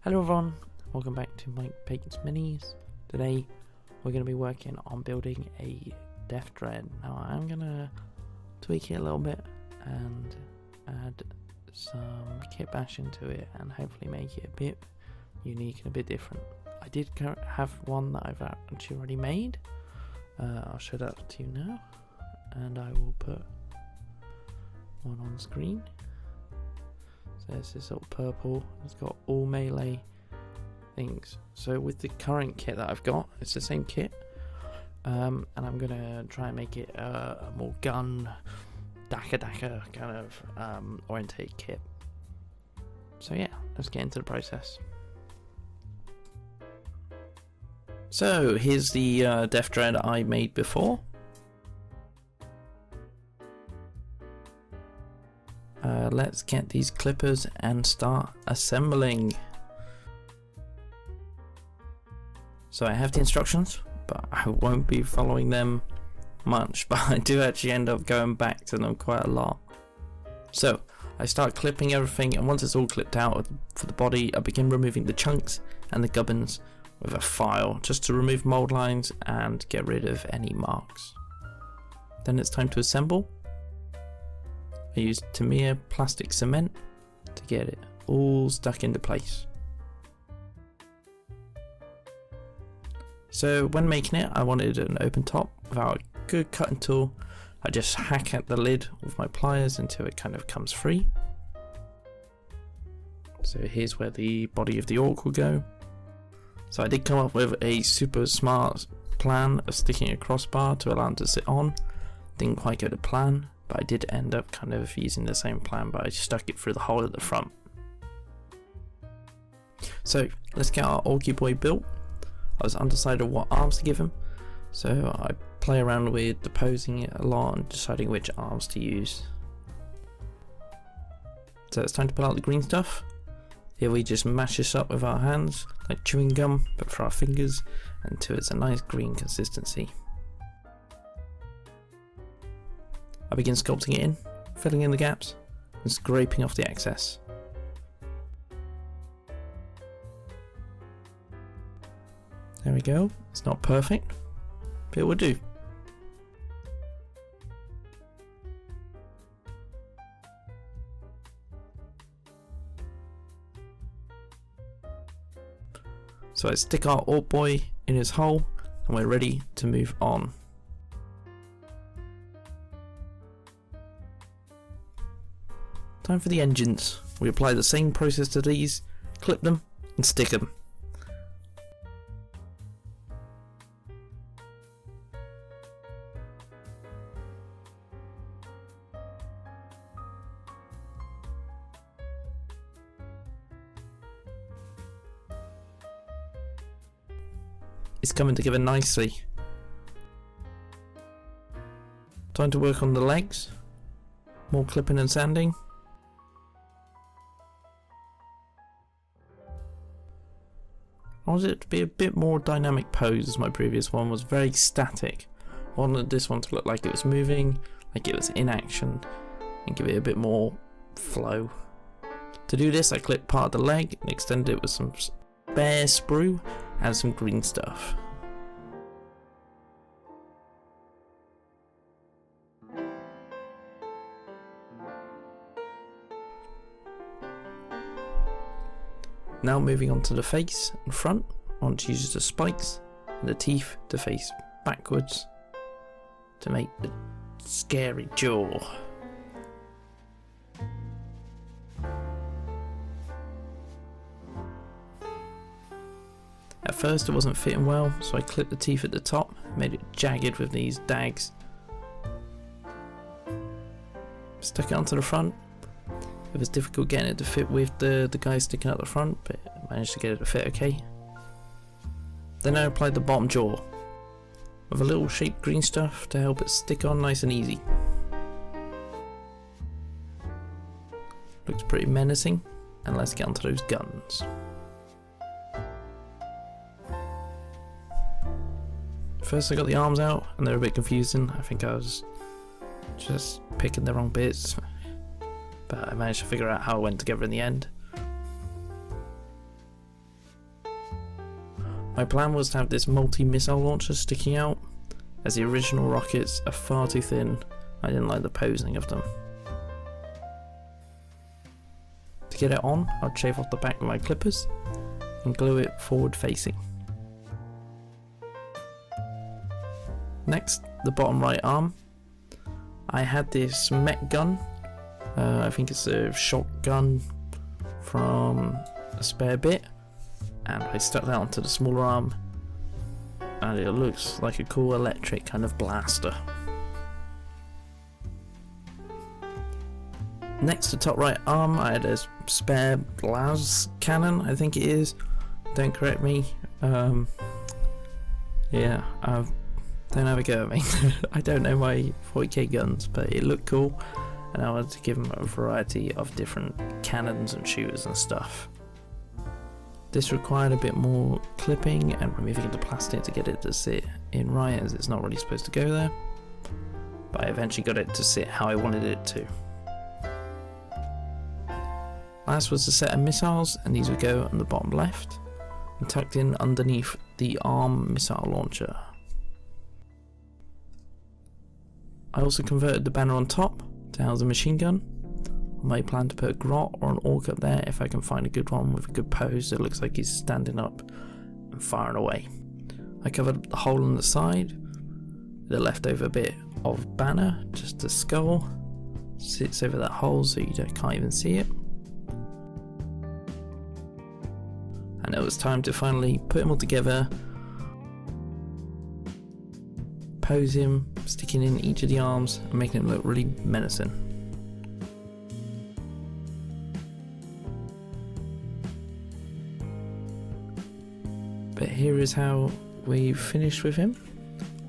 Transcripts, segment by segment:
Hello everyone, welcome back to Mike Bacon's Minis. Today we're going to be working on building a Deff Dread. Now I'm going to tweak it a little bit and add some kitbash into it and hopefully make it a bit unique and a bit different. I did have one that I've actually already made. I'll show that to you now, and I will put one on screen. So there's this little purple, it's got all melee things. So with the current kit that I've got, it's the same kit, and I'm gonna try and make it a more gun Dakka kind of oriented kit. So yeah, let's get into the process. So here's the Deff Dread I made before. Let's get these clippers and start assembling. So I have the instructions, but I won't be following them much, but I do actually end up going back to them quite a lot. So I start clipping everything, and once it's all clipped out for the body, I begin removing the chunks and the gubbins with a file, just to remove mold lines and get rid of any marks. Then it's time to assemble. I used Tamiya plastic cement to get it all stuck into place. So when making it, I wanted an open top without a good cutting tool. I just hack at the lid with my pliers until it kind of comes free. So here's where the body of the orc will go. So I did come up with a super smart plan of sticking a crossbar to allow him to sit on. Didn't quite go to plan, but I did end up kind of using the same plan, but I stuck it through the hole at the front. So let's get our Orky boy built. I was undecided what arms to give him, so I play around with deposing it a lot and deciding which arms to use. So it's time to pull out the green stuff. Here we just mash this up with our hands like chewing gum, but for our fingers, until it's a nice green consistency. I begin sculpting it in, filling in the gaps and scraping off the excess. There we go. It's not perfect, but it will do. So I stick our orc boy in his hole and we're ready to move on. Time for the engines. We apply the same process to these, clip them and stick them. It's coming together nicely. Time to work on the legs. More clipping and sanding. I wanted it to be a bit more dynamic pose, as my previous one was very static. I wanted this one to look like it was moving, like it was in action, and give it a bit more flow. To do this, I clipped part of the leg and extended it with some bare sprue and some green stuff. Now moving on to the face and front, I want to use the spikes and the teeth to face backwards to make the scary jaw. At first it wasn't fitting well, so I clipped the teeth at the top, made it jagged with these dags. Stuck it onto the front. It was difficult getting it to fit with the guy sticking out the front, but I managed to get it to fit okay. Then I applied the bottom jaw with a little shaped green stuff to help it stick on nice and easy. Looks pretty menacing, and let's get onto those guns. First I got the arms out and they're a bit confusing. I think I was just picking the wrong bits, but I managed to figure out how it went together in the end. My plan was to have this multi-missile launcher sticking out, as the original rockets are far too thin. I didn't like the posing of them. To get it on, I'll shave off the back with my clippers and glue it forward facing. Next, the bottom right arm. I had this mech gun, I think it's a shotgun from a spare bit, and I stuck that onto the smaller arm, and it looks like a cool electric kind of blaster. Next to top right arm, I had a spare las cannon, I think it is. Don't correct me. Yeah, don't have a go at me. I don't know my 40k guns, but it looked cool, and I wanted to give them a variety of different cannons and shooters and stuff. This required a bit more clipping and removing the plastic to get it to sit in right, as it's not really supposed to go there, but I eventually got it to sit how I wanted it to. Last was a set of missiles, and these would go on the bottom left and tucked in underneath the arm missile launcher. I also converted the banner on top to house a machine gun. I might plan to put a grot or an orc up there if I can find a good one with a good pose that looks like he's standing up and firing away. I covered the hole on the side, the leftover bit of banner, just the skull, sits over that hole so you can't even see it. And it was time to finally put them all together, pose him, sticking in each of the arms and making him look really menacing. But here is how we've finished with him,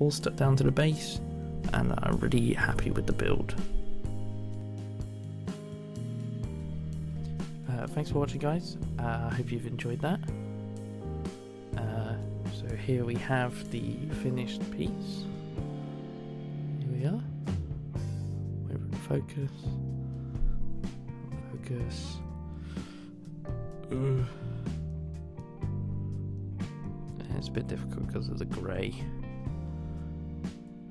all stuck down to the base, and I'm really happy with the build. Thanks for watching, guys. I hope you've enjoyed that. So here we have the finished piece. Here we are. Wait for the focus. Focus. It's a bit difficult because of the grey.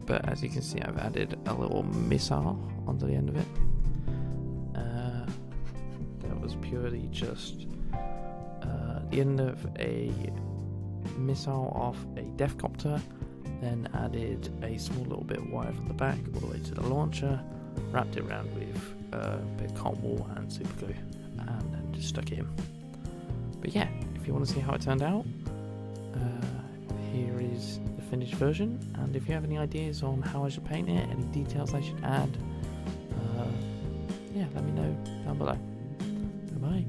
But as you can see, I've added a little missile onto the end of it. That was purely just the end of a missile off a Deff copter, then added a small little bit of wire from the back all the way to the launcher, wrapped it around with a bit of cotton wool and super glue, and then just stuck it in. But yeah, if you want to see how it turned out, here is the finished version, and if you have any ideas on how I should paint it, any details I should add, yeah, let me know down below. Bye.